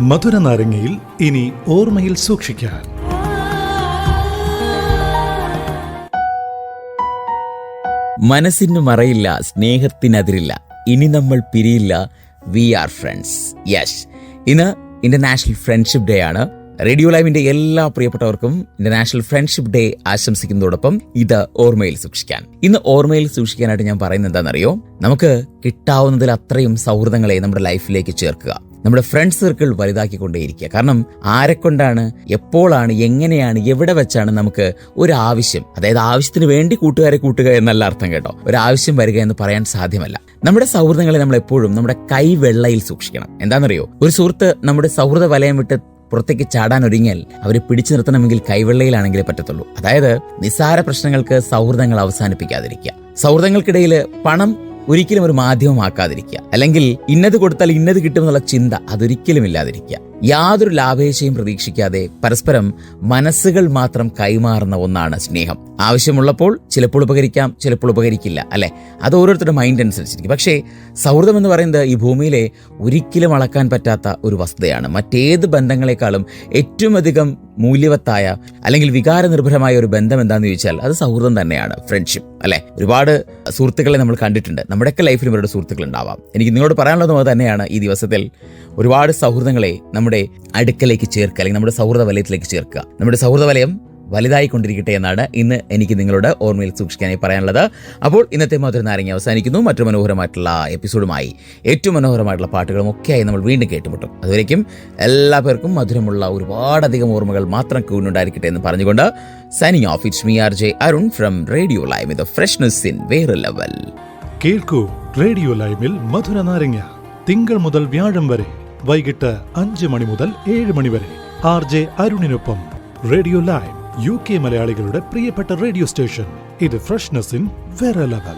മധുര നാരങ്ങയിൽ ഇനി ഓർമ്മയിൽ സൂക്ഷിക്കാൻ. മനസ്സിന് മറയില്ല, സ്നേഹത്തിനതിരില്ല, ഇനി നമ്മൾ പിരിയില്ല, വി ആർ ഫ്രണ്ട്സ്. യെസ്, ഇന്ന് ഇന്റർനാഷണൽ ഫ്രണ്ട്ഷിപ്പ് ഡേ ആണ്. റേഡിയോ ലൈവിന്റെ എല്ലാ പ്രിയപ്പെട്ടവർക്കും ഇന്റർനാഷണൽ ഫ്രണ്ട്ഷിപ്പ് ഡേ ആശംസിക്കുന്നതോടൊപ്പം ഇത് ഓർമ്മയിൽ സൂക്ഷിക്കാൻ. ഇന്ന് ഓർമ്മയിൽ സൂക്ഷിക്കാനായിട്ട് ഞാൻ പറയുന്നത് എന്താണെന്നറിയോ? നമുക്ക് കിട്ടാവുന്നതിൽ അത്രയും സൗഹൃദങ്ങളെ നമ്മുടെ ലൈഫിലേക്ക് ചേർക്കുക. നമ്മുടെ ഫ്രണ്ട് സർക്കിൾ വലുതാക്കിക്കൊണ്ടേയിരിക്കുക. കാരണം ആരെക്കൊണ്ടാണ്, എപ്പോഴാണ്, എങ്ങനെയാണ്, എവിടെ വെച്ചാണ് നമുക്ക് ഒരു ആവശ്യം, അതായത് ആവശ്യത്തിന് വേണ്ടി കൂട്ടുകാരെ കൂട്ടുക എന്നല്ല അർത്ഥം കേട്ടോ, ഒരു ആവശ്യം വരിക എന്ന് പറയാൻ സാധ്യമല്ല. നമ്മുടെ സൗഹൃദങ്ങളെ നമ്മൾ എപ്പോഴും നമ്മുടെ കൈവെള്ളയിൽ സൂക്ഷിക്കണം. എന്താണെന്നറിയോ? ഒരു സുഹൃത്ത് നമ്മുടെ സൗഹൃദ വലയം വിട്ട് പുറത്തേക്ക് ചാടാൻ ഒരുങ്ങിയാൽ അവരെ പിടിച്ചു നിർത്തണമെങ്കിൽ കൈവെള്ളയിലാണെങ്കിലേ പറ്റത്തുള്ളൂ. അതായത് നിസ്സാര പ്രശ്നങ്ങൾക്ക് സൗഹൃദങ്ങൾ അവസാനിപ്പിക്കാതിരിക്കുക. സൗഹൃദങ്ങൾക്കിടയിൽ പണം ഒരിക്കലും ഒരു മാധ്യമമാക്കാതിരിക്കുക. അല്ലെങ്കിൽ ഇന്നത് കൊടുത്താൽ ഇന്നത് കിട്ടുമെന്നുള്ള ചിന്ത അതൊരിക്കലും ഇല്ലാതിരിക്കുക. യാതൊരു ലാഭേച്ഛയും പ്രതീക്ഷിക്കാതെ പരസ്പരം മനസ്സുകൾ മാത്രം കൈമാറുന്ന ഒന്നാണ് സ്നേഹം. ആവശ്യമുള്ളപ്പോൾ ചിലപ്പോൾ ഉപകരിക്കാം, ചിലപ്പോൾ ഉപകരിക്കില്ല, അല്ലെ? അത് ഓരോരുത്തരുടെ മൈൻഡ് അനുസരിച്ചിരിക്കും. പക്ഷേ സൗഹൃദം എന്ന് പറയുന്നത് ഈ ഭൂമിയിലെ ഒരിക്കലും അളക്കാൻ പറ്റാത്ത ഒരു വസ്തുതയാണ്. മറ്റേത് ബന്ധങ്ങളെക്കാളും ഏറ്റവും അധികം മൂല്യവത്തായ അല്ലെങ്കിൽ വികാരനിർഭരമായ ഒരു ബന്ധം എന്താണെന്ന് ചോദിച്ചാൽ അത് സൗഹൃദം തന്നെയാണ്, ഫ്രണ്ട്ഷിപ്പ്, അല്ലെ? ഒരുപാട് സുഹൃത്തുക്കളെ നമ്മൾ കണ്ടിട്ടുണ്ട്. നമ്മുടെയൊക്കെ ലൈഫിലും ഇവരുടെ സുഹൃത്തുക്കൾ ഉണ്ടാവാം. എനിക്ക് നിങ്ങളോട് പറയാനുള്ളതും അത് തന്നെയാണ്. ഈ ദിവസത്തിൽ ഒരുപാട് സൗഹൃദങ്ങളെ നമ്മുടെ അടുക്കലേക്ക് ചേർക്കുക, അല്ലെങ്കിൽ നമ്മുടെ സൗഹൃദ വലയത്തിലേക്ക് ചേർക്കുക. നമ്മുടെ സൗഹൃദ വലയം വലുതായിക്കൊണ്ടിരിക്കട്ടെ എന്നാണ് ഇന്ന് എനിക്ക് നിങ്ങളോട് ഓർമ്മയിൽ സൂക്ഷിക്കാനായി പറയാനുള്ളത്. അപ്പോൾ ഇന്നത്തെ മധുര നാരങ്ങ അവസാനിക്കുന്നു. മറ്റൊരു മനോഹരമായിട്ടുള്ള എപ്പിസോഡുമായി ഏറ്റവും മനോഹരമായിട്ടുള്ള പാട്ടുകളും ഒക്കെയായി നമ്മൾ വീണ്ടും കേട്ടുമുട്ടും. അതുവരേക്കും എല്ലാ പേർക്കും മധുരമുള്ള ഒരുപാടധികം ഓർമ്മകൾ മാത്രം കൂടിനുണ്ടായിരിക്കട്ടെ എന്ന് പറഞ്ഞുകൊണ്ട് signing off. It's me RJ Arun from radio live with freshness in വേറെ ലെവൽ. കേൾക്കൂ റേഡിയോ ലൈവിൽ മധുര നാരങ്ങ തിങ്കൾ മുതൽ വ്യാഴം വരെ വൈകിട്ട് 5 മണി മുതൽ 7 മണി വരെ RJ അരുണിനൊപ്പം. റേഡിയോ ലൈവ് UK മലയാളികളുടെ പ്രിയപ്പെട്ട റേഡിയോ സ്റ്റേഷൻ. ഇത് ഫ്രഷ്നെസ് ഇൻ വേറെ ലെവൽ.